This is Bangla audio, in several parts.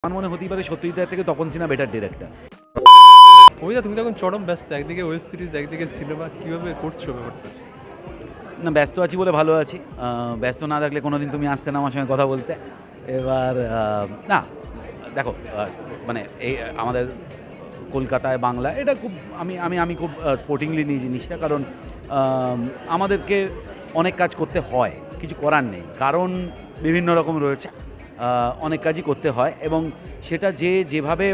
আমার মনে হতেই পারে সত্যজিৎ থেকে তপন সিনহা বেটার ডিরেক্টর। অভিদা, তুমি তো এখন চরম ব্যস্ত, একদিকে ওয়েব সিরিজ একদিকে সিনেমা, কীভাবে করছো ব্যাপারটা? না, ব্যস্ত আছি বলে ভালো আছি। ব্যস্ত না থাকলে কোনোদিন তুমি আসতে না আমার সঙ্গে কথা বলতে। এবার না দেখো, মানে এই আমাদের কলকাতায় বাংলা এটা খুব আমি আমি আমি খুব স্পোর্টিংলি নিই জিনিসটা, কারণ আমাদেরকে অনেক কাজ করতে হয়, কিছু করার নেই, কারণ বিভিন্ন রকম রয়েছে, অনেক কাজই করতে হয় এবং সেটা যেভাবে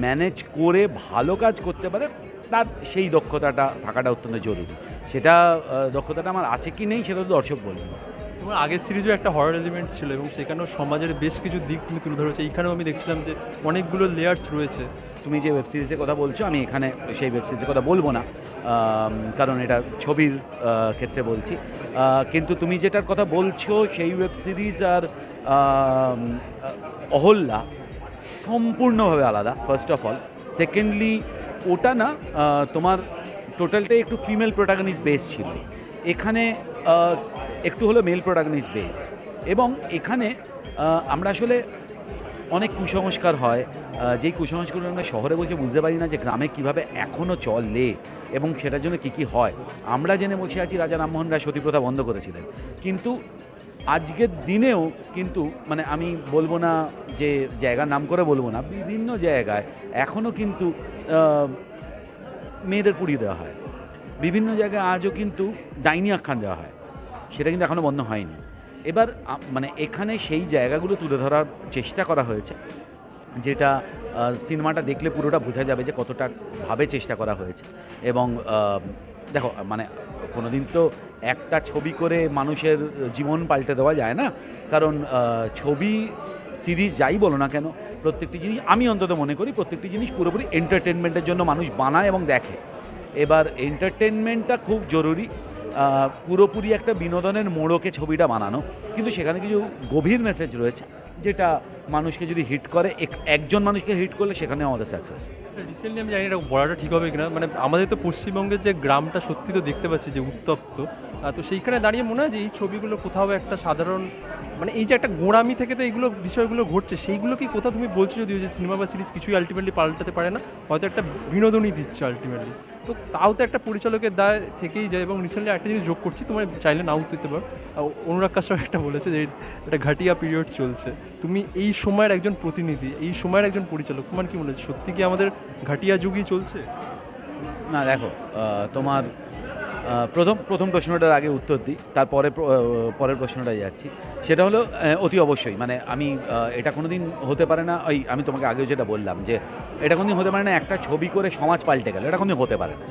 ম্যানেজ করে ভালো কাজ করতে পারে তার সেই দক্ষতাটা থাকাটা অত্যন্ত জরুরি। সেটা দক্ষতাটা আমার আছে কি নেই সেটা তো দর্শক বলবে। তোমার আগের সিরিজও একটা হরর এলিমেন্ট ছিল এবং সেখানেও সমাজের বেশ কিছু দিক তুমি তুলে ধরেছো। এইখানেও আমি দেখছিলাম যে অনেকগুলো লেয়ার্স রয়েছে। তুমি যে ওয়েব সিরিজের কথা বলছো, আমি এখানে সেই ওয়েব সিরিজের কথা বলবো না, কারণ এটা ছবির ক্ষেত্রে বলছি। কিন্তু তুমি যেটার কথা বলছো সেই ওয়েব সিরিজ আর অহল্যা সম্পূর্ণভাবে আলাদা, ফার্স্ট অফ অল। সেকেন্ডলি ওটা না, তোমার টোটালটাই একটু ফিমেল প্রোটাগনিস্ট বেস ছিল, এখানে একটু হলো মেল প্রোটাগনিস্ট বেসড। এবং এখানে আমরা আসলে অনেক কুসংস্কার হয়, যেই কুসংস্কারগুলো আমরা শহরে বসে বুঝতে পারি না যে গ্রামে কীভাবে এখনও চলে এবং সেটার জন্য কী কী হয়। আমরা জেনে বসে আছি রাজা রামমোহন রায় সতীপ্রথা বন্ধ করেছিলেন, কিন্তু আজকের দিনেও কিন্তু মানে আমি বলবো না যে জায়গার নাম করে বলবো না, বিভিন্ন জায়গায় এখনও কিন্তু মেয়েদের পুড়িয়ে দেওয়া হয়, বিভিন্ন জায়গায় আজও কিন্তু ডাইনি আখ্যান দেওয়া হয়, সেটা কিন্তু এখনও বন্ধ হয়নি। এবার মানে এখানে সেই জায়গাগুলো তুলে ধরার চেষ্টা করা হয়েছে, যেটা সিনেমাটা দেখলে পুরোটা বোঝা যাবে যে কতটা ভাবে চেষ্টা করা হয়েছে। এবং দেখো, মানে কোনো দিন তো একটা ছবি করে মানুষের জীবন পাল্টে দেওয়া যায় না, কারণ ছবি সিরিজ যাই বলো না কেন, প্রত্যেকটি জিনিস আমি অন্তত মনে করি প্রত্যেকটি জিনিস পুরোপুরি এন্টারটেনমেন্টের জন্য মানুষ বানায় এবং দেখে। এবার এন্টারটেনমেন্টটা খুব জরুরি, পুরোপুরি একটা বিনোদনের মোড়কে ছবিটা বানানো, কিন্তু সেখানে কিছু গভীর মেসেজ রয়েছে যেটা মানুষকে যদি হিট করে, একজন মানুষকে হিট করলে সেখানে আমাদের সাকসেস। রিসেন্টলি আমি জানি এটা বলাটা ঠিক হবে কিনা, মানে আমাদের তো পশ্চিমবঙ্গের যে গ্রামটা সত্যি তো দেখতে পাচ্ছি যে উত্তপ্ত, তো সেইখানে দাঁড়িয়ে মনে হয় যে এই ছবিগুলো কোথাও একটা সাধারণ, মানে এই যে একটা গোঁড়ামি থেকে তো এইগুলো বিষয়গুলো ঘটছে, সেইগুলো কি কোথাও তুমি বলছো যদিও যে সিনেমা বা সিরিজ কিছুই আলটিমেটলি পাল্টাতে পারে না, হয়তো একটা বিনোদনই দিচ্ছে আলটিমেটলি, তো তাও তো একটা পরিচালকের দায় থেকেই যায়। এবং রিসেন্টলি একটা জিনিস যোগ করছি, তোমার চাইলে নাও দিতে পারো, অনুরাগ কাশ্যপ একটা বলেছে যে একটা ঘাটিয়া পিরিয়ড চলছে। তুমি এই সময়ের একজন প্রতিনিধি, এই সময়ের একজন পরিচালক, তোমার কি মনে হচ্ছে সত্যি কি আমাদের ঘাটিয়া যুগই চলছে? না দেখো, তোমার প্রথম প্রশ্নটার আগে উত্তর দিই, তারপরে পরের প্রশ্নটায় যাচ্ছি। সেটা হলো অতি অবশ্যই, মানে আমি এটা কোনো দিন হতে পারে না, ওই আমি তোমাকে আগেও যেটা বললাম যে এটা কোনো দিন হতে পারে না একটা ছবি করে সমাজ পাল্টে গেল, এটা কোনো দিন হতে পারে না।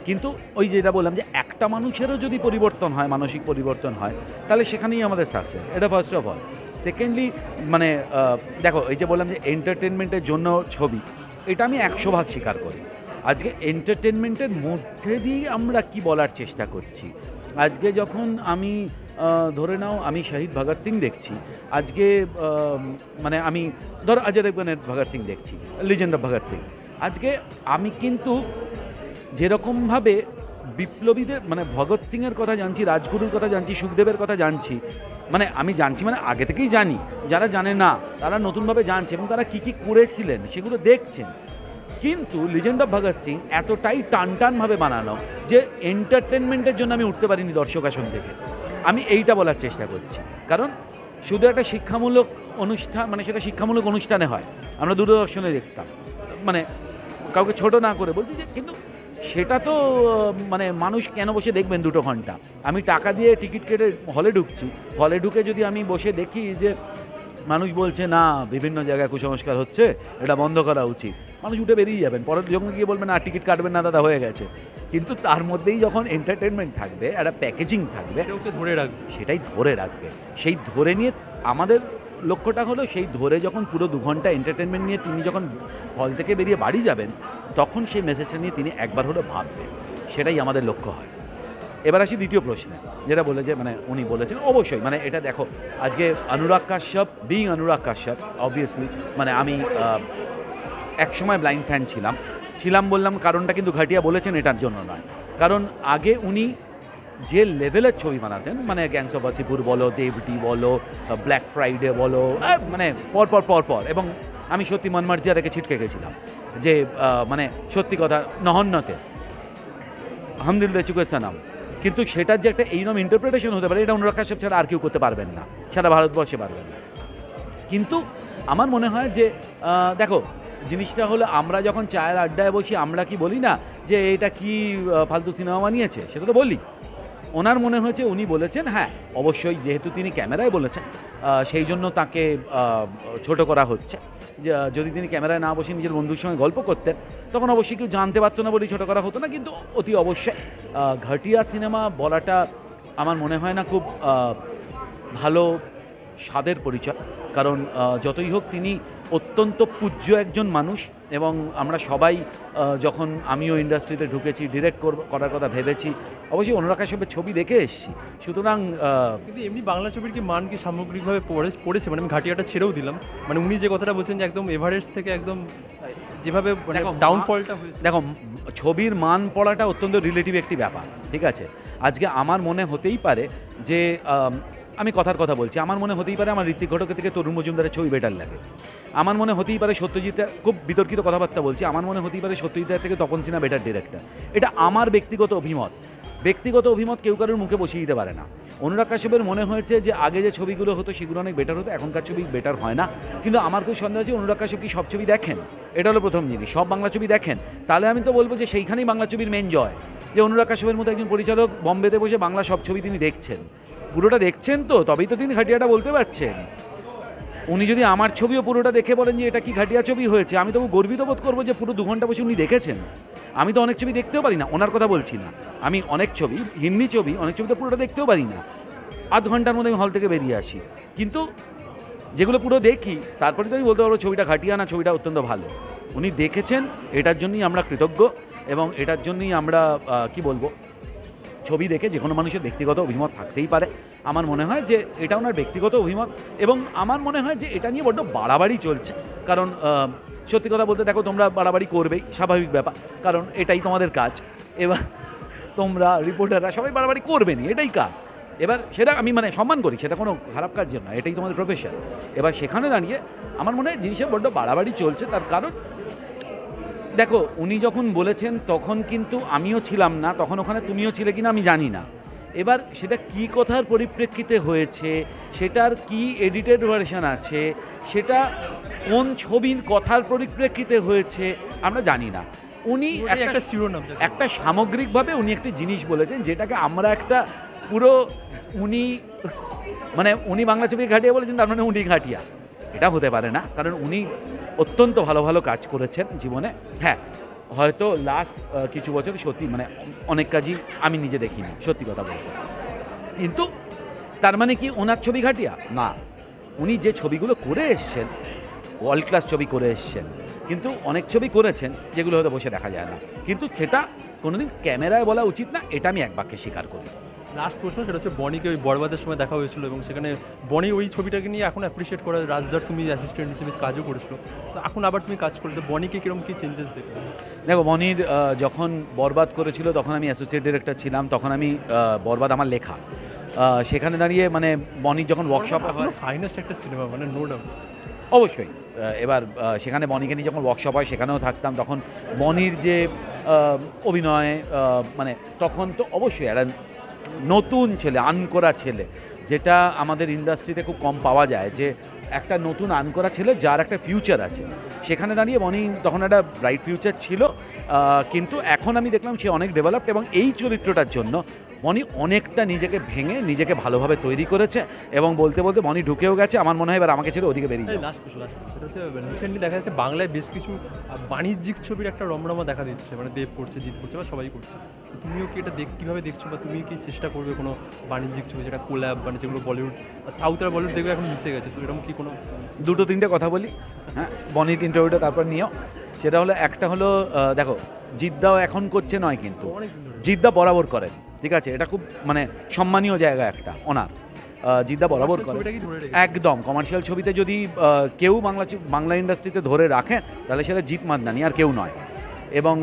কিন্তু ওই যেটা বললাম যে একটা মানুষেরও যদি পরিবর্তন হয়, মানসিক পরিবর্তন হয়, তাহলে সেখানেই আমাদের সাকসেস, এটা ফার্স্ট অফ অল। সেকেন্ডলি মানে দেখো, এই যে বললাম যে এন্টারটেনমেন্টের জন্য ছবি, এটা আমি 100% স্বীকার করি। আজকে এন্টারটেনমেন্টের মধ্যে দিয়েই আমরা কি বলার চেষ্টা করছি। আজকে যখন আমি ধরে নাও আমি শহীদ ভগৎ সিং দেখছি, আজকে মানে আমি ধরো অজয় দেবগনের ভগৎ সিং দেখছি, লিজেন্ড অফ ভগৎ সিং, আজকে আমি কিন্তু যেরকমভাবে বিপ্লবীদের মানে ভগৎ সিংয়ের কথা জানছি, রাজগুরুর কথা জানছি, সুখদেবের কথা জানছি, মানে আমি জানছি মানে আগে থেকেই জানি, যারা জানে না তারা নতুনভাবে জানছে এবং তারা কী কী করেছিলেন সেগুলো দেখছেন। কিন্তু লিজেন্ড অফ ভগৎ সিং এতটাই টানটানভাবে বানানো যে এন্টারটেনমেন্টের জন্য আমি উঠতে পারিনি দর্শক আসন থেকে। আমি এইটা বলার চেষ্টা করছি, কারণ শুধু একটা শিক্ষামূলক অনুষ্ঠান, মানে সেটা শিক্ষামূলক অনুষ্ঠানে হয়, আমরা দূরদর্শনে দেখতাম, মানে কাউকে ছোট না করে বলছি যে, কিন্তু সেটা তো মানে মানুষ কেন বসে দেখবেন 2 ঘন্টা? আমি টাকা দিয়ে টিকিট কেটে হলে ঢুকছি, হলে ঢুকে যদি আমি বসে দেখি যে মানুষ বলছে না বিভিন্ন জায়গায় কুসংস্কার হচ্ছে, এটা বন্ধ করা উচিত, মানুষ উঠে বেরিয়ে যাবেন, পরের যখন গিয়ে বলবেন না টিকিট কাটবেন না দাদা, হয়ে গেছে। কিন্তু তার মধ্যেই যখন এন্টারটেনমেন্ট থাকবে, একটা প্যাকেজিং থাকবে, ওকে ধরে রাখবে, সেটাই ধরে রাখবে। সেই ধরে নিয়ে আমাদের লক্ষ্যটা হলো, সেই ধরে যখন পুরো 2 ঘন্টা এন্টারটেনমেন্ট নিয়ে তিনি যখন হল থেকে বেরিয়ে বাড়ি যাবেন, তখন সেই মেসেজটা নিয়ে তিনি একবার হলো ভাববেন, সেটাই আমাদের লক্ষ্য হয়। এবার আসি দ্বিতীয় প্রশ্নে, যেটা বলেছে মানে উনি বলেছেন অবশ্যই, মানে এটা দেখো, আজকে অনুরাগ কাশ্যপ বিং অনুরাগ কাশ্যপ, অবভিয়াসলি মানে আমি একসময় ব্লাইন্ড ফ্যান ছিলাম বললাম, কারণটা কিন্তু ঘাটিয়া বলেছেন এটার জন্য নয়, কারণ আগে উনি যে লেভেলের ছবি বানাতেন, মানে গ্যাংস অফ ওয়াসিপুর বলো, দেবটি বলো, ব্ল্যাক ফ্রাইডে বলো, মানে পর এবং আমি সত্যি মনমার্জিয়া দেখে ছিটকে গেছিলাম যে মানে সত্যি কথা নহন্যতে আলহামদুলিল্লাহ চুকে সানাম, কিন্তু সেটার যে একটা এইরকম ইন্টারপ্রিটেশন হতে পারে এটা অনুরাগ কাশ্যপ ছাড়া আর কেউ করতে পারবেন না, সারা ভারতবর্ষে পারবেন না। কিন্তু আমার মনে হয় যে দেখো জিনিসটা হলো আমরা যখন চায়ের আড্ডায় বসি আমরা কি বলি না যে এটা কি ফালতু সিনেমা বানিয়েছে, সেটা তো বলি। ওনার মনে হয়েছে উনি বলেছেন, হ্যাঁ অবশ্যই যেহেতু তিনি ক্যামেরায় বলেছেন সেই জন্য তাকে ছোট করা হচ্ছে। যদি তিনি ক্যামেরায় না বসে নিজের বন্ধুর সঙ্গে গল্প করতেন তখন অবশ্যই কেউ জানতে পারতো না বলেই ছোটো করা হতো না, কিন্তু অতি অবশ্যই ঘাটিয়া সিনেমা বলাটা আমার মনে হয় না খুব ভালো স্বাদের পরিচয়। কারণ যতই হোক তিনি অত্যন্ত পূজ্য একজন মানুষ, এবং আমরা সবাই যখন আমিও ইন্ডাস্ট্রিতে ঢুকেছি ডিরেক্ট করার কথা ভেবেছি অবশ্যই অনুরাগ কাশ্যপের ছবি দেখে এসেছি। সুতরাং কিন্তু এমনি বাংলা ছবির কি মান কি সামগ্রিকভাবে পড়েছে? মানে আমি ঘাটিয়াটা ছেড়েও দিলাম, মানে উনি যে কথাটা বলছেন যে একদম এভারেস্ট থেকে একদম যেভাবে মানে ডাউনফলটা হয়েছে। দেখো ছবির মান পড়াটা অত্যন্ত রিলেটিভ একটি ব্যাপার, ঠিক আছে। আজকে আমার মনে হতেই পারে যে আমি কথার কথা বলছি, আমার মনে হতেই পারে আমার ঋত্বিক ঘটকের থেকে তরুণ মজুমদারের ছবি বেটার লাগে। আমার মনে হতেই পারে সত্যজিৎ, খুব বিতর্কিত কথাবার্তা বলছি, আমার মনে হতেই পারে সত্যজিতের থেকে তপন সিনহা বেটার ডিরেক্টর। এটা আমার ব্যক্তিগত অভিমত। ব্যক্তিগত অভিমত কেউ কারোর মুখে বসিয়ে দিতে পারে না। অনুরাগ কাশ্যপের মনে হয়েছে যে আগে যে ছবিগুলো হতো সেগুলো অনেক বেটার হতো, এখনকার ছবি বেটার হয় না। কিন্তু আমার খুব সন্দেহ আছে অনুরাগ কাশ্যপ কি সব ছবি দেখেন, এটা হলো প্রথম জিনিস। সব বাংলা ছবি দেখেন, তাহলে আমি তো বলবো যে সেইখানেই বাংলা ছবির মেন জয়, যে অনুরাগ কাশ্যপের মতো একজন পরিচালক বম্বেতে বসে বাংলা সব ছবি তিনি দেখছেন, পুরোটা দেখছেন, তো তবেই তো তিনি ঘাটিয়াটা বলতে পারছেন। উনি যদি আমার ছবিও পুরোটা দেখে বলেন যে এটা কি ঘাটিয়া ছবি হয়েছে, আমি তো গর্বিত বোধ করবো যে পুরো 2 ঘন্টা বসে উনি দেখেছেন। আমি তো অনেক ছবি দেখতেও পারি না, ওনার কথা বলছি না, আমি অনেক ছবি, হিন্দি ছবি, অনেক ছবি তো পুরোটা দেখতেও পারি না, আধ ঘন্টার মধ্যে আমি হল থেকে বেরিয়ে আসি। কিন্তু যেগুলো পুরো দেখি তারপরে তো আমি বলতে পারবো ছবিটা ঘাটিয়া না, ছবিটা অত্যন্ত ভালো। উনি দেখেছেন, এটার জন্যই আমরা কৃতজ্ঞ, এবং এটার জন্যই আমরা কি বলবো, ছবি দেখে যে কোনো মানুষের ব্যক্তিগত অভিমত থাকতেই পারে। আমার মনে হয় যে এটা ওনার ব্যক্তিগত অভিমত, এবং আমার মনে হয় যে এটা নিয়ে বড্ড বাড়াবাড়ি চলছে। কারণ সত্যি কথা বলতে দেখো তোমরা বাড়াবাড়ি করবেই, স্বাভাবিক ব্যাপার, কারণ এটাই তোমাদের কাজ। এবার তোমরা রিপোর্টাররা সবাই বাড়াবাড়ি করবেনই, এটাই কাজ। এবার সেটা আমি মানে সম্মান করি, সেটা কোনো খারাপ কাজ না, এটাই তোমাদের প্রফেশন। এবার সেখানে দাঁড়িয়ে আমার মনে হয় জিনিসের বড্ড বাড়াবাড়ি চলছে। তার কারণ দেখো উনি যখন বলেছেন তখন কিন্তু আমিও ছিলাম না, তখন ওখানে তুমিও ছিলে কিনা আমি জানি না। এবার সেটা কি কথার পরিপ্রেক্ষিতে হয়েছে, সেটার কি এডিটেড ভার্সন আছে, সেটা কোন ছবির কথার পরিপ্রেক্ষিতে হয়েছে আমরা জানি না। উনি একটা শিরোনাম, একটা সামগ্রিকভাবে উনি একটি জিনিস বলেছেন যেটাকে আমরা একটা পুরো উনি মানে উনি বাংলা ছবি ঘাটিয়া বলেছেন তার মানে উনি ঘাটিয়া, এটা হতে পারে না। কারণ উনি অত্যন্ত ভালো ভালো কাজ করেছেন জীবনে। হ্যাঁ হয়তো লাস্ট কিছু বছর সত্যি মানে অনেক কাজই আমি নিজে দেখিনি, সত্যি কথা বলতে। কিন্তু তার মানে কি ওনার ছবি ঘাটিয়া না, উনি যে ছবিগুলো করে এসছেন ওয়ার্ল্ড ক্লাস ছবি করে এসছেন, কিন্তু অনেক ছবি করেছেন যেগুলো হয়তো বসে দেখা যায় না, কিন্তু সেটা কোনোদিন ক্যামেরায় বলা উচিত না, এটা আমি এক বাক্যে স্বীকার করি। লাস্ট প্রশ্ন, সেটা হচ্ছে বনিকে ওই বরবাদের সময় দেখা হয়েছিল, এবং সেখানে বনি ওই ছবিটাকে নিয়ে এখন অ্যাপ্রিসিয়েট করে, রাজদার তুমি অ্যাসিস্ট্যান্ট হিসেবে কাজও করেছিল, তো এখন আবার তুমি কাজ করলে, তো বনিকে কীরকম কী চেঞ্জেস দেখবে? দেখো বনির যখন বরবাদ করেছিল তখন আমি অ্যাসোসিয়েট ডিরেক্টর ছিলাম, তখন আমি বরবাদ আমার লেখা, সেখানে দাঁড়িয়ে মানে বনির যখন ওয়ার্কশপ হয়, ফাইনাস্ট একটা সিনেমা মানে নো ডাউট, অবশ্যই। এবার সেখানে বনিকে নিয়ে যখন ওয়ার্কশপ হয় সেখানেও থাকতাম, তখন বনির যে অভিনয় মানে তখন তো অবশ্যই একটা নতুন ছেলে, আনকরা ছেলে, যেটা আমাদের ইন্ডাস্ট্রিতে খুব কম পাওয়া যায়, যে একটা নতুন আনকরা ছেলে যার একটা ফিউচার আছে। সেখানে দাঁড়িয়ে বনি তখন একটা ব্রাইট ফিউচার ছিল, কিন্তু এখন আমি দেখলাম সে অনেক ডেভেলপড, এবং এই চরিত্রটার জন্য বনি অনেকটা নিজেকে ভেঙে নিজেকে ভালোভাবে তৈরি করেছে, এবং বলতে বলতে বনি ঢুকেও গেছে। আমার মনে হয় এবার আমাকে ছেড়ে ওদিকে বেরিয়ে লাস্ট সেটা হচ্ছে রিসেন্টলি দেখা যাচ্ছে বাংলায় বেশ কিছু বাণিজ্যিক ছবির একটা রমরমা দেখা দিচ্ছে, মানে দেব করছে, জিৎ করছে, বা সবাই করছে। তুমিও কি এটা কীভাবে দেখছো, বা তুমি কি চেষ্টা করবে কোনো বাণিজ্যিক ছবি যেটা কোল্যাব, মানে যেগুলো বলিউড, সাউথ আর বলিউড দেখবে এখন মিশে গেছে, তো এরকম কি কোনো? 2-3টে কথা বলি, হ্যাঁ বনির ইন্টারভিউটা তারপর নিও। সেটা হলো একটা হলো দেখো জিদ্দাও এখন করছে নয়, কিন্তু জিদ্দা বরাবর করেন, ঠিক আছে, এটা খুব মানে সম্মানীয় জায়গা একটা ওনার, জিদ্দা বরাবর করে একদম। কমার্শিয়াল ছবিতে যদি কেউ বাংলা ইন্ডাস্ট্রিতে ধরে রাখে তাহলে সেটা জিৎ মাদনানি, আর কেউ নয়। এবং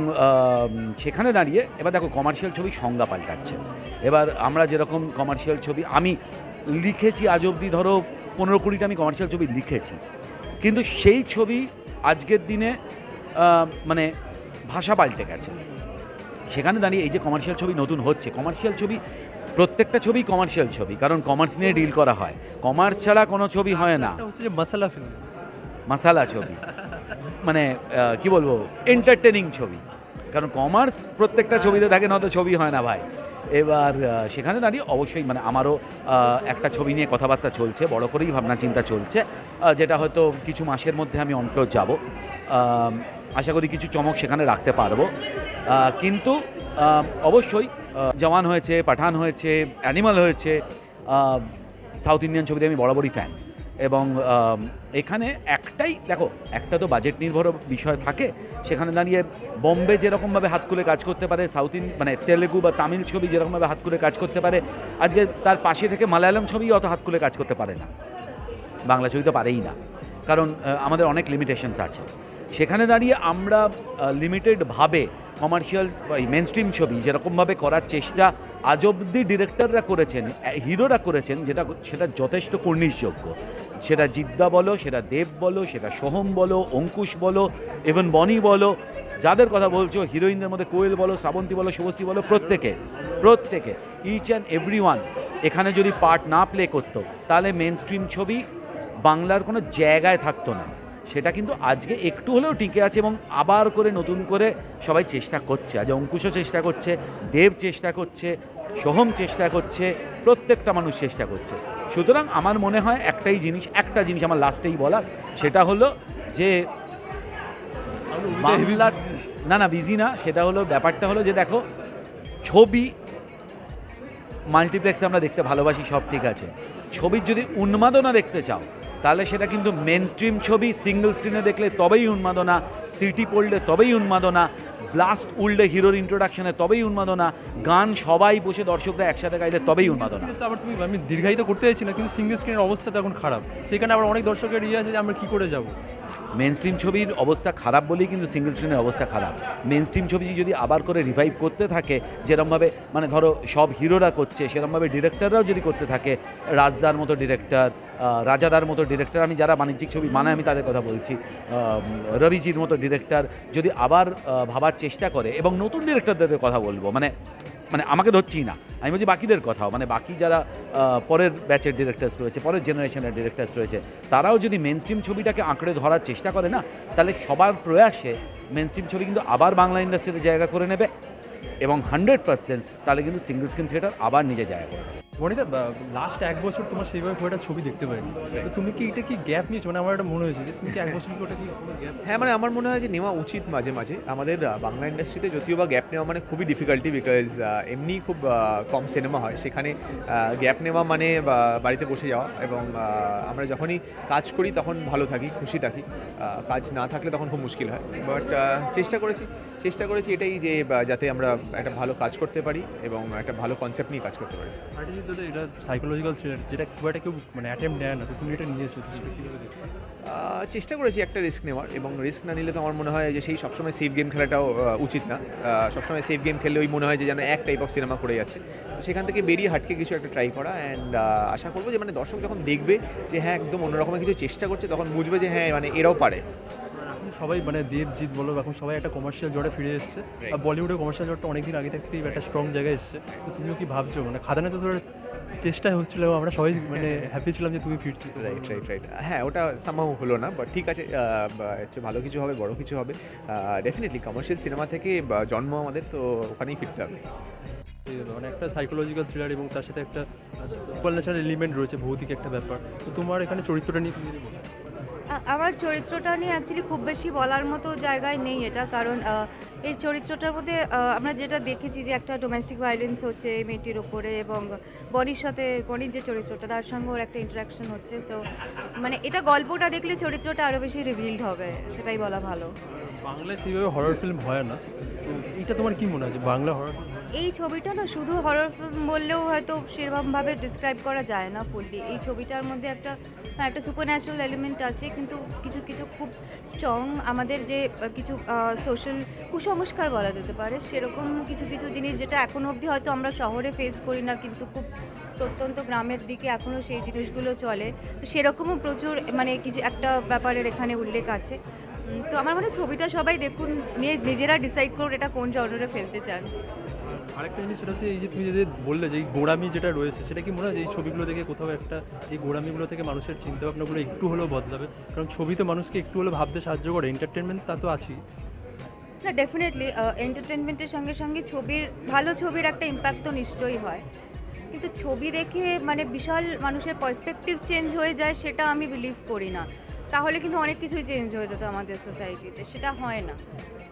সেখানে দাঁড়িয়ে এবার দেখো কমার্শিয়াল ছবি সংজ্ঞা পাল্টাচ্ছে। এবার আমরা যেরকম কমার্শিয়াল ছবি আমি লিখেছি আজ অবধি, ধরো 15-20টা আমি কমার্শিয়াল ছবি লিখেছি, কিন্তু সেই ছবি আজকের দিনে মানে ভাষা পাল্টে গেছে। সেখানে দাঁড়িয়ে এই যে কমার্শিয়াল ছবি নতুন হচ্ছে, কমার্শিয়াল ছবি প্রত্যেকটা ছবি কমার্শিয়াল ছবি, কারণ কমার্স নিয়ে ডিল করা হয়, কমার্স ছাড়া কোনো ছবি হয় না। এটা হচ্ছে যে মশলা ফিল্ম, মশালা ছবি মানে কি বলবো, এন্টারটেনিং ছবি, কারণ কমার্স প্রত্যেকটা ছবিতে থাকে, নয়তো ছবি হয় না ভাই। এবার সেখানে দাঁড়িয়ে অবশ্যই মানে আমারও একটা ছবি নিয়ে কথাবার্তা চলছে, বড় করেই ভাবনা চিন্তা চলছে, যেটা হয়তো কিছু মাসের মধ্যে আমি অনফ্লোর যাব। আশা করি কিছু চমক সেখানে রাখতে পারবো। কিন্তু অবশ্যই জওয়ান হয়েছে, পাঠান হয়েছে, অ্যানিমাল হয়েছে, সাউথ ইন্ডিয়ান ছবিতে আমি বরাবরই ফ্যান। এবং এখানে একটাই দেখো, একটা তো বাজেট নির্ভর বিষয় থাকে, সেখানে দাঁড়িয়ে বম্বে যেরকমভাবে হাত খুলে কাজ করতে পারে, সাউথ মানে তেলেগু বা তামিল ছবি যেরকমভাবে হাত খুলে কাজ করতে পারে, আজকে তার পাশে থেকে মালায়ালাম ছবি অত হাত খুলে কাজ করতে পারে না, বাংলা ছবি তো পারেই না, কারণ আমাদের অনেক লিমিটেশনস আছে। সেখানে দাঁড়িয়ে আমরা লিমিটেডভাবে কমার্শিয়াল মেন স্ট্রিম ছবি যেরকমভাবে করার চেষ্টা আজ অব্দি ডিরেক্টররা করেছেন, হিরোরা করেছেন, সেটা যথেষ্ট কর্নিশযোগ্য। সেটা জিদ্দা বলো, সেটা দেব বলো, সেটা সোহম বলো, অঙ্কুশ বলো, ইভেন বনি বলো, যাদের কথা বলছো, হিরোইনদের মধ্যে কোয়েল বলো, শ্রাবন্তী বলো, শুভশ্রী বলো, প্রত্যেকে ইচ অ্যান্ড এভরি ওয়ান এখানে যদি পার্ট না প্লে করতো, তাহলে মেন স্ট্রিম ছবি বাংলার কোনো জায়গায় থাকতো না। সেটা কিন্তু আজকে একটু হলেও টিকে আছে এবং আবার করে নতুন করে সবাই চেষ্টা করছে। আজ অঙ্কুশও চেষ্টা করছে, দেব চেষ্টা করছে, সোহম চেষ্টা করছে, প্রত্যেকটা মানুষ চেষ্টা করছে। সুতরাং আমার মনে হয় একটা জিনিস আমার লাস্টেই বলা, সেটা হলো যে বাংলা না বিজি না, সেটা হলো ব্যাপারটা হলো যে দেখো, ছবি মাল্টিপ্লেক্সে আমরা দেখতে ভালোবাসি, সব ঠিক আছে, ছবির যদি উন্মাদনা দেখতে চাও তাহলে সেটা কিন্তু মেন স্ট্রিম ছবি সিঙ্গল স্ক্রিনে দেখলে তবেই উন্মাদনা, সিটি পড়লে তবেই উন্মাদনা, ব্লাস্ট উল্ডে হিরোর ইন্ট্রোডাকশনে তবেই উন্মাদনা, গান সবাই বসে দর্শকরা একসাথে গাইলে তবেই উন্মাদনা। তো আবার আমি দীর্ঘায়িত করতে চাইছি না, কিন্তু সিঙ্গল স্ক্রিনের অবস্থা তো এখন খারাপ, সেখানে আবার অনেক দর্শকের ইয়ে আছে যে আমরা কী করে যাব। মেন স্ট্রিম ছবির অবস্থা খারাপ বলেই কিন্তু সিঙ্গল স্ক্রিনের অবস্থা খারাপ। মেন স্ট্রিম ছবি যদি আবার করে রিভাইভ করতে থাকে, যেরমভাবে মানে ধরো সব হিরোরা করছে, সেরমভাবে ডিরেক্টররাও যদি করতে থাকে, রাজদার মতো ডিরেক্টর, রাজাদার মতো ডিরেক্টর, আমি যারা বাণিজ্যিক ছবি বানায় আমি তাদের কথা বলছি, রবিজির মতো ডিরেক্টর যদি আবার ভাবার চেষ্টা করে, এবং নতুন ডিরেক্টরদের কথা বলবো, মানে আমাকে ধরছি না, আমি বলছি বাকিদের কথাও, মানে বাকি যারা পরের ব্যাচের ডিরেক্টরস রয়েছে, পরের জেনারেশনের ডিরেক্টরস রয়েছে, তারাও যদি মেন স্ট্রিম ছবিটাকে আঁকড়ে ধরার চেষ্টা করে না, তাহলে সবার প্রয়াসে মেন স্ট্রিম ছবি কিন্তু আবার বাংলা ইন্ডাস্ট্রিতে জায়গা করে নেবে, এবং 100% তাহলে কিন্তু সিঙ্গল স্ক্রিন থিয়েটার আবার নিজে জায়গা করে নেবে। মনিতা, লাস্ট 1 বছর তোমার সেইভাবে খুব একটা ছবি দেখতে পাইনি, তো তুমি কি এটা কি গ্যাপ নিয়েছো? মানে আমার একটা মনে হয়েছে যে তুমি কি 1 বছর কি ওটা কি কোনো গ্যাপ? হ্যাঁ, মানে আমার মনে হয় যে নেওয়া উচিত মাঝে মাঝে আমাদের বাংলা ইন্ডাস্ট্রিতে, যদিও বা গ্যাপ নেওয়া মানে খুবই ডিফিকাল্টি, বিকজ এমনি খুব কম সিনেমা হয়, সেখানে গ্যাপ নেওয়া মানে বাড়িতে বসে যাওয়া, এবং আমরা যখনই কাজ করি তখন ভালো থাকি, খুশি থাকি, কাজ না থাকলে তখন খুব মুশকিল হয়। বাট চেষ্টা করেছি এটাই যে যাতে আমরা একটা ভালো কাজ করতে পারি এবং একটা ভালো কনসেপ্ট নিয়ে কাজ করতে পারি। এটা সাইকোলজিক্যাল থ্রিলার, যেটা খুব একটা কেউ মানে অ্যাটেম্প নেয় না, তো তুমি এটা নিয়েছো, তো সেটা কীভাবে দেখো? চেষ্টা করেছি একটা রিস্ক নেওয়ার, এবং রিস্ক না নিলে তো আমার মনে হয় যে সেই সবসময় সেফ গেম খেলাটাও উচিত না। সবসময় সেফ গেম খেললে ওই মনে হয় যে যেন এক টাইপ অফ সিনেমা করে যাচ্ছে, তো সেখান থেকে বেরিয়ে হাটকে কিছু একটা ট্রাই করা। অ্যান্ড আশা করবো যে মানে দর্শক যখন দেখবে যে হ্যাঁ একদম অন্যরকমের কিছু চেষ্টা করছে, তখন বুঝবে যে হ্যাঁ মানে এরাও পারে। সবাই মানে দেবজিৎ বলো, এখন সবাই একটা কমার্শিয়াল জটে ফিরে এসছে, আর বলিউডের কমার্শিয়াল জটটা অনেকদিন আগে থেকেই একটা স্ট্রং জায়গায় এসছে, তো তুমিও কি ভাবছো? মানে খাদানে তো তোর চেষ্টাই হচ্ছিল, আমরা সবাই মানে হ্যাপি ছিলাম যে তুমি ফিরছো। রাইট। হ্যাঁ, ওটা সামহাও হলো না, বাট ঠিক আছে, ভালো কিছু হবে, বড় কিছু হবে। ডেফিনেটলি কমার্শিয়াল সিনেমা থেকে জন্ম আমাদের, তো ওখানেই ফিরতে হবে। মানে একটা সাইকোলজিক্যাল থ্রিলার এবং তার সাথে একটা সুপার ন্যাচারাল এলিমেন্ট রয়েছে, ভৌতিক একটা ব্যাপার, তো তোমার এখানে চরিত্রটা নিয়ে তুমি যদি বলো। আমার চরিত্রটা নিয়ে অ্যাকচুয়ালি খুব বেশি বলার মতো জায়গায় নেই এটা, কারণ এই চরিত্রটার মধ্যে আমরা যেটা দেখেছি যে একটা ডোমেস্টিক ভায়োলেন্স হচ্ছে এই মেয়েটির ওপরে, এবং বনির যে চরিত্রটা তার সঙ্গে ওর একটা ইন্টারাকশন হচ্ছে, সো মানে এটা গল্পটা দেখলে চরিত্রটা আরও বেশি রিভিলড হবে, সেটাই বলা ভালো। বাংলায় সেইভাবে হরর ফিল্ম হয় না, তো এইটা তোমার কি মনে হয় যে বাংলা হরর? এই ছবিটা না শুধু হরর ফিল্ম বললেও হয়তো সেরকমভাবে ডিসক্রাইব করা যায় না ফুললি। এই ছবিটার মধ্যে একটা সুপার ন্যাচারাল এলিমেন্ট আছে, কিন্তু কিছু খুব স্ট্রং আমাদের যে কিছু সোশ্যাল কুসংস্কার বলা যেতে পারে, সেরকম কিছু জিনিস যেটা এখনো অবধি হয়তো আমরা শহরে ফেস করি না, কিন্তু খুব প্রত্যন্ত গ্রামের দিকে এখনও সেই জিনিসগুলো চলে, তো সেরকমও প্রচুর মানে কিছু একটা ব্যাপারের এখানে উল্লেখ আছে। তো আমার মনে হয় ছবিটা সবাই দেখুন, নিয়ে নিজেরা ডিসাইড করুন এটা কোন জনরে ফেলতে চান। আরেকটা জিনিস সেটা হচ্ছে এই যে তুমি যে বললে যে এই গোঁড়ামি যেটা রয়েছে, সেটা কি মনে হয় যে এই ছবিগুলো দেখে কোথাও একটা এই গোঁড়ামিগুলো থেকে মানুষের চিন্তাভাবনাগুলো একটু হলেও বদলাবে? কারণ ছবি তো মানুষকে একটু হলেও ভাবতে সাহায্য করে, এন্টারটেনমেন্ট তা তো আছেই। না, ডেফিনেটলি এন্টারটেনমেন্টের সঙ্গে সঙ্গে ভালো ছবির একটা ইম্প্যাক্ট তো নিশ্চয়ই হয়, কিন্তু ছবি দেখে মানে বিশাল মানুষের পার্সপেক্টিভ চেঞ্জ হয়ে যায় সেটা আমি বিলিভ করি না। তাহলে কিন্তু অনেক কিছুই চেঞ্জ হয়ে যেত আমাদের সোসাইটিতে, সেটা হয় না।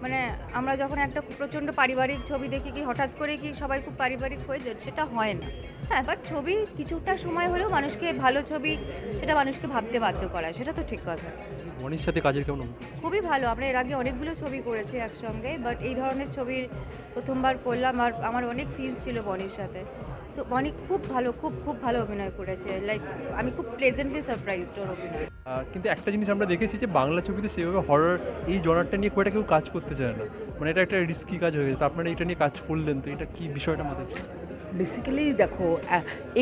মানে আমরা যখন একটা প্রচণ্ড পারিবারিক ছবি দেখি কি হঠাৎ করে কি সবাই খুব পারিবারিক হয়ে যায়, সেটা হয় না। হ্যাঁ, বাট ছবি কিছুটা সময় হলেও মানুষকে ভালো ছবি সেটা মানুষকে ভাবতে বাধ্য করায়, সেটা তো ঠিক কথা। মনির সাথে কাজের কেমন? খুবই ভালো। আমরা এর আগে অনেকগুলো ছবি করেছি একসঙ্গে, বাট এই ধরনের ছবির প্রথমবার করলাম। আর আমার অনেক সিনস ছিল বনির সাথে। সো বনি খুব ভালো, খুব খুব ভালো অভিনয় করেছে। লাইক আমি খুব প্লেজেন্টলি সারপ্রাইজড ওর অভিনয়। কিন্তু একটা জিনিস আমরা দেখেছি যে বাংলা ছবিতে সেভাবে হরর এই জনারটা নিয়ে খুব একটা কেউ কাজ করতে চায় না, মানে এটা একটা রিস্কি কাজ হয়ে গেছে। তো আপনারা এটা নিয়ে কাজ করলেন, তো এটা কি বিষয়টা মাথায় ছিল? বেসিক্যালি দেখো,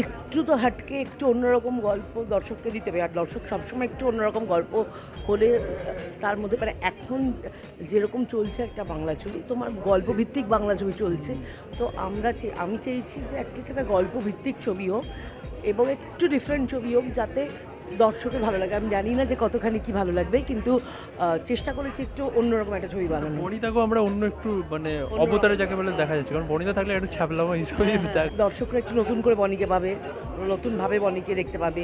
একটু তো হাটকে একটু অন্যরকম গল্প দর্শককে দিতে হবে, আর দর্শক সবসময় একটু অন্যরকম গল্প হলে তার মধ্যে মানে এখন যেরকম চলছে একটা বাংলা ছবি, তোমার গল্পভিত্তিক বাংলা ছবি চলছে, তো আমি চেয়েছি যে কিছু একটা গল্পভিত্তিক ছবি হোক এবং একটু ডিফারেন্ট ছবি হোক যাতে দর্শকের ভালো লাগে। আমি জানি না যে কতখানি কি ভালো লাগবে, কিন্তু চেষ্টা করেছি একটু অন্যরকম একটা ছবি বানানো। বনিতাকেও আমরা অন্য একটু মানে অবতারে যাকে বলে দেখা যাচ্ছে, কারণ বনিতা থাকলে একটু ছ্যাবলামা হিসেবে দর্শকরা একটু নতুন করে বনিকে পাবে, নতুনভাবে বনিকে দেখতে পাবে।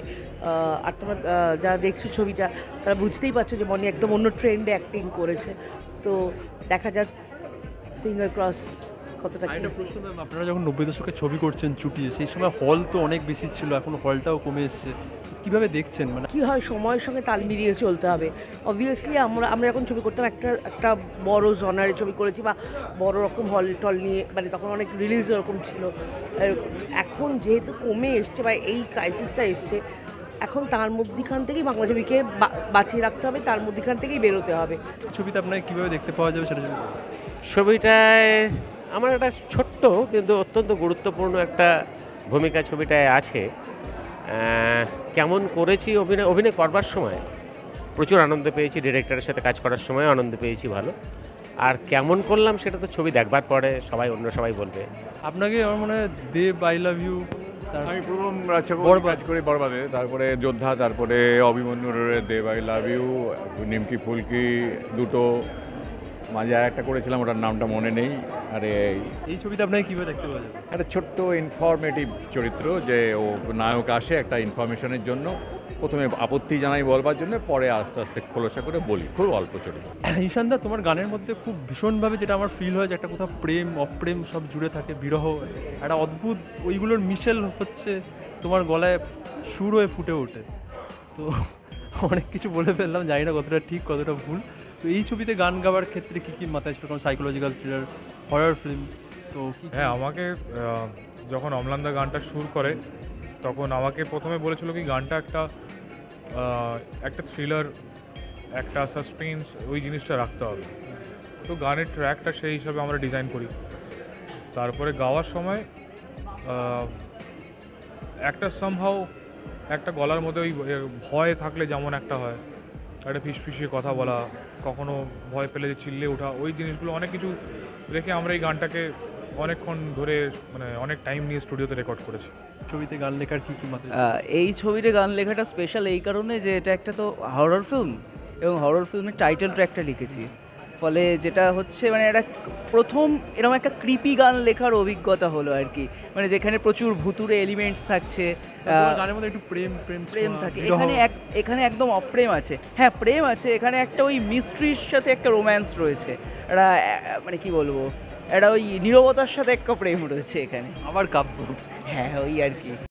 আর তোমরা যারা দেখছো ছবিটা তারা বুঝতেই পারছো যে বনি একদম অন্য ট্রেন্ডে অ্যাক্টিং করেছে। তো দেখা যাক, ফিঙ্গার ক্রস কতটা। একটা প্রশ্ন ম্যাম, আপনারা যখন 90 দশকের ছবি করছেন চুটিয়ে, সেই সময় হল তো অনেক বেশি ছিল, এখন হলটাও কমে এসছে, কীভাবে দেখছেন? মানে কী হয়, সময়ের সঙ্গে তাল মিলিয়ে চলতে হবে। অবভিয়াসলি আমরা যখন ছবি করতাম একটা বড় জনারের ছবি করেছি বা বড় রকম হল টল নিয়ে, মানে তখন অনেক রিলিজ এরকম ছিল। এখন যেহেতু কমে এসছে বা এই ক্রাইসিসটা এসছে, এখন তার মধ্যখান থেকেই বাংলা ছবিকে বাঁচিয়ে রাখতে হবে, তার মধ্যখান থেকেই বেরোতে হবে। ছবিতে আপনাকে কীভাবে দেখতে পাওয়া যাবে সেটা যদি ছবিটায় আমার একটা ছোট্ট কিন্তু অত্যন্ত গুরুত্বপূর্ণ একটা ভূমিকা ছবিটায় আছে। কেমন করেছি অভিনয় করবার সময় প্রচুর আনন্দ পেয়েছি, ডিরেক্টরের সাথে কাজ করার সময় আনন্দ পেয়েছি ভালো। আর কেমন করলাম সেটা তো ছবি দেখবার পরে অন্য সবাই বলবে। আপনাকে আমার মনে হয় দেব, আই লাভ ইউ, আমি প্রথম কাজ করি বরবাদে, তারপরে যোদ্ধা, তারপরে অভিমন্যুর দেব আই লাভ ইউ, নিমকি ফুলকি দুটো, মাঝে আর একটা করেছিলাম, ওটার নামটা মনে নেই। আরে এই ছবিতে আপনাকে কীভাবে দেখতে পাওয়া যাবে? একটা ছোট্ট ইনফরমেটিভ চরিত্র, যে ও নায়ক আসে একটা ইনফরমেশনের জন্য, প্রথমে আপত্তি জানাই বলবার জন্য, পরে আস্তে আস্তে খোলসা করে বলি। খুব অল্প চরিত্র। ঈশানদা, তোমার গানের মধ্যে খুব ভীষণভাবে যেটা আমার ফিল হয় যে একটা কোথাও প্রেম অপ্রেম সব জুড়ে থাকে, বিরহ, একটা অদ্ভুত ওইগুলোর মিশেল হচ্ছে তোমার গলায় সুর হয়ে ফুটে ওঠে। তো অনেক কিছু বলে ফেললাম, জানি না কতটা ঠিক কতটা ভুল। তো এই ছবিতে গান গাওয়ার ক্ষেত্রে কী কী মাথায় ছিল? কারণ সাইকোলজিক্যাল থ্রিলার, হরর ফিল্ম, তো হ্যাঁ, আমাকে যখন অম্লানদা গানটা সুর করে তখন আমাকে প্রথমে বলেছিল কি গানটা একটা থ্রিলার, একটা সাসপেন্স, ওই জিনিসটা রাখতে হবে। তো গানের ট্র্যাকটা সেই হিসাবে আমরা ডিজাইন করি। তারপরে গাওয়ার সময় একটা সামহাও একটা গলার মধ্যে ওই ভয় থাকলে যেমন একটা হয়, একটা ফিসফিসিয়ে কথা বলা, কখনো ভয় পেলে যে চিল্লে ওঠা, ওই জিনিসগুলো অনেক কিছু রেখে আমরা এই গানটাকে অনেকক্ষণ ধরে মানে অনেক টাইম নিয়ে স্টুডিওতে রেকর্ড করেছি। ছবিতে গান লেখার কী কী মাথায়? এই ছবিতে গান লেখাটা স্পেশাল এই কারণে যে এটা একটা তো হরর ফিল্ম, এবং হরর ফিল্মের টাইটেল ট্র্যাকটা লিখেছি, ফলে যেটা হচ্ছে মানে একটা প্রথম এরকম একটা ক্রিপি গান লেখার অভিজ্ঞতা হলো আর কি, মানে যেখানে প্রচুর ভুতুরে এলিমেন্টস থাকছে, গানের মধ্যে একটু প্রেম থাকে। এখানে একদম অপ্রেম আছে, হ্যাঁ প্রেম আছে, এখানে একটা ওই মিস্ট্রির সাথে একটা রোম্যান্স রয়েছে, একটা মানে কি বলবো, একটা ওই নীরবতার সাথে একটা প্রেম রয়েছে এখানে, আবার কাব্য, হ্যাঁ ওই আর কি।